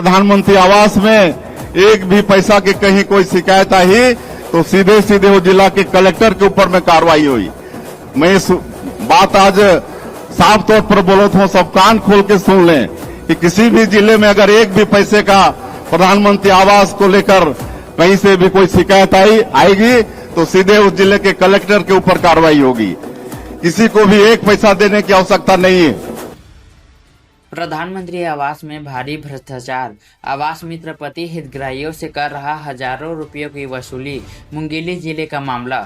प्रधानमंत्री आवास में एक भी पैसा की कहीं कोई शिकायत आई तो सीधे सीधे वो जिला के कलेक्टर के ऊपर में कार्रवाई हुई। मैं इस बात आज साफ तौर पर बोलता हूं, सब कान खोल के सुन लें कि किसी भी जिले में अगर एक भी पैसे का प्रधानमंत्री आवास को लेकर कहीं से भी कोई शिकायत आएगी तो सीधे उस जिले के कलेक्टर के ऊपर कार्रवाई होगी। किसी को भी एक पैसा देने की आवश्यकता नहीं है। प्रधानमंत्री आवास में भारी भ्रष्टाचार, आवास मित्र पति हितग्राहियों से कर रहा हजारों रुपयों की वसूली। मुंगेली जिले का मामला।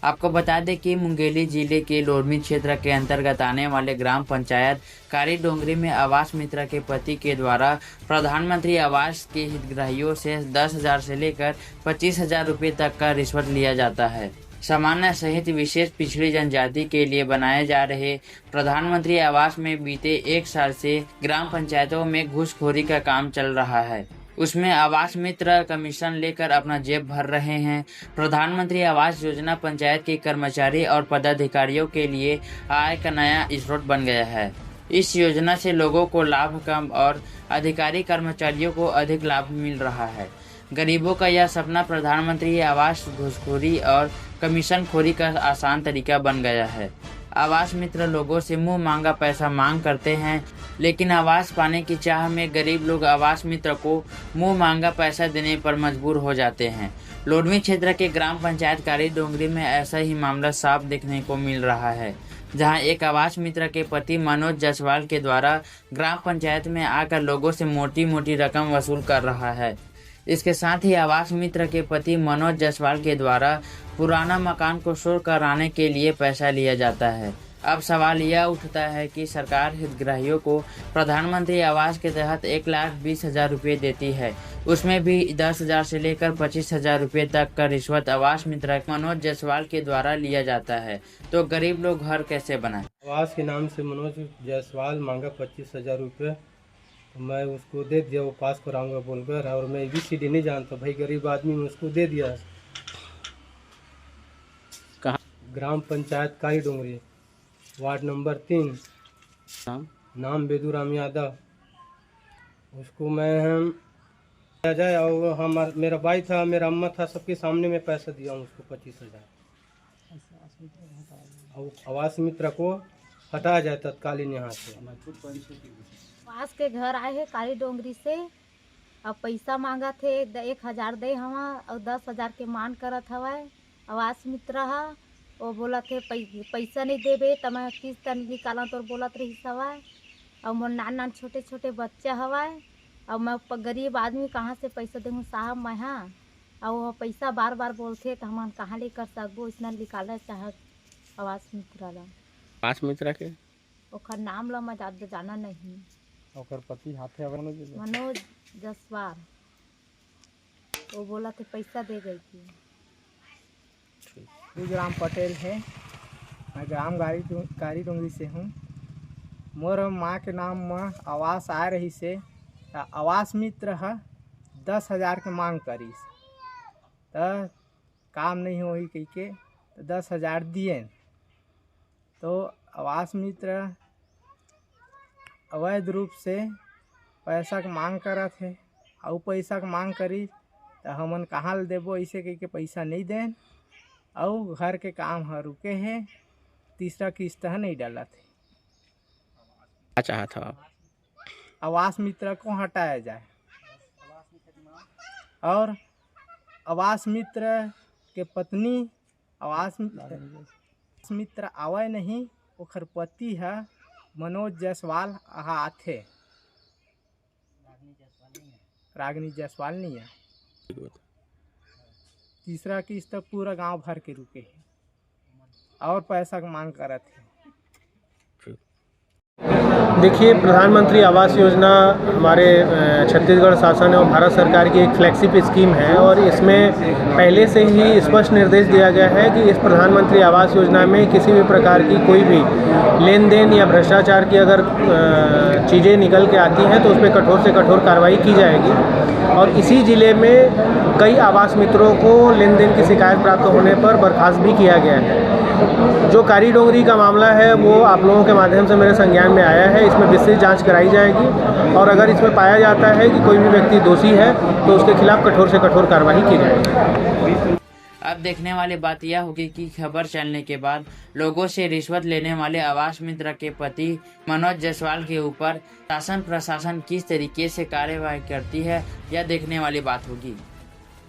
आपको बता दें कि मुंगेली जिले के लोरमी क्षेत्र के अंतर्गत आने वाले ग्राम पंचायत कारी डोंगरी में आवास मित्र के पति के द्वारा प्रधानमंत्री आवास के हितग्राहियों से 10,000 से लेकर 25,000 रुपये तक का रिश्वत लिया जाता है। सामान्य सहित विशेष पिछड़ी जनजाति के लिए बनाए जा रहे प्रधानमंत्री आवास में बीते 1 साल से ग्राम पंचायतों में घूसखोरी का काम चल रहा है। उसमें आवास मित्र कमीशन लेकर अपना जेब भर रहे हैं। प्रधानमंत्री आवास योजना पंचायत के कर्मचारी और पदाधिकारियों के लिए आय का नया स्रोत बन गया है। इस योजना से लोगों को लाभ कम और अधिकारी कर्मचारियों को अधिक लाभ मिल रहा है। गरीबों का यह सपना प्रधानमंत्री आवास घूसखोरी और कमीशन खोरी का आसान तरीका बन गया है। आवास मित्र लोगों से मुंह मांगा पैसा मांग करते हैं, लेकिन आवास पाने की चाह में गरीब लोग आवास मित्र को मुंह मांगा पैसा देने पर मजबूर हो जाते हैं। लोरमी क्षेत्र के ग्राम पंचायत कारी डोंगरी में ऐसा ही मामला साफ देखने को मिल रहा है, जहां एक आवास मित्र के पति मनोज जायसवाल के द्वारा ग्राम पंचायत में आकर लोगों से मोटी मोटी रकम वसूल कर रहा है। इसके साथ ही आवास मित्र के पति मनोज जायसवाल के द्वारा पुराना मकान को शोर कराने के लिए पैसा लिया जाता है। अब सवाल यह उठता है कि सरकार हितग्राहियों को प्रधानमंत्री आवास के तहत 1,20,000 रुपये देती है, उसमें भी 10,000 से लेकर 25,000 रुपये तक का रिश्वत आवास मित्र मनोज जायसवाल के द्वारा लिया जाता है, तो गरीब लोग घर कैसे बनाएं? आवास के नाम से मनोज जायसवाल मांगा 25,000 रुपये। तो मैं उसको दे दिया, वो पास कराऊंगा बोलकर, और मैं ABCD नहीं जानता, भाई गरीब आदमी में उसको दे दिया। कहाँ? ग्राम पंचायत कारी डोंगरी, वार्ड नंबर 3, नाम बेदूराम यादव। उसको मैं आ जाए और मेरा भाई था, मेरा अम्मा था, सबके सामने मैं पैसा दिया हूँ उसको 25,000। और आवास मित्र को हटाया जाए तत्कालीन यहाँ से। पास के घर आए हैं कारी डोंगरी से, अब पैसा मांगा थे 1,000 दे हवा और 10,000 के मान करत हवा। आवास मित्र हा वो बोला थे पैसा नहीं देबे तो मैं किस्त निकाला तो बोलत रही हवा। और मोर नान छोटे छोटे बच्चा हवा, और मैं गरीब आदमी कहाँ से पैसा दूँ साहब मैं। हाँ, और वो पैसा बार बार बोलते तो हम कहाँ ले कर सकबो, इसना निकालना चाह आवास मित्र ला। आवास मित्र के ओकर नाम ला मैं ज़्यादा जाना नहीं। और पति हाथे मनोज जायसवाल, वो बोला थे पैसा दे गई थी। राम पटेल है, मैं ग्राम कारी डोंगरी से हूँ। मोर माँ के नाम में आवास आ रही से आवास मित्र है 10,000 के मांग करीस, तो काम नहीं हो कही के तो 10,000 दिए। तो आवास मित्र अवैध रूप से पैसा के मांग करत है, और पैसा के मांग करी तो हमन कहाँ ले देबो, ऐसे कह के पैसा नहीं दें, और घर के काम है रुके हैं, तीसरा किस्त है नहीं डाला थे। क्या चाहता था? आवास मित्र को हटाया जाए, और आवास मित्र के पत्नी आवास मित्र आवे नहीं, ओखर पति है मनोज जायसवाल आथे, रागिनी जायसवाल नहीं है। तीसरा किस्त पूरा गांव भर के रुके हैं और पैसा की मांग कर रहे थे। देखिए, प्रधानमंत्री आवास योजना हमारे छत्तीसगढ़ शासन और भारत सरकार की एक फ्लैगशिप स्कीम है, और इसमें पहले से ही स्पष्ट निर्देश दिया गया है कि इस प्रधानमंत्री आवास योजना में किसी भी प्रकार की कोई भी लेन देन या भ्रष्टाचार की अगर चीज़ें निकल के आती हैं तो उस पर कठोर से कठोर कार्रवाई की जाएगी। और इसी ज़िले में कई आवास मित्रों को लेन देन की शिकायत प्राप्त होने पर बर्खास्त भी किया गया है। जो कारी डोंगरी का मामला है वो आप लोगों के माध्यम से मेरे संज्ञान में आया है। इसमें विस्तृत जांच कराई जाएगी और अगर इसमें पाया जाता है कि कोई भी व्यक्ति दोषी है तो उसके खिलाफ कठोर से कठोर कार्रवाई की जाएगी। अब देखने वाली बात यह होगी कि खबर चलने के बाद लोगों से रिश्वत लेने वाले आवास मित्र के पति मनोज जायसवाल के ऊपर शासन प्रशासन किस तरीके से कार्यवाही करती है, यह देखने वाली बात होगी।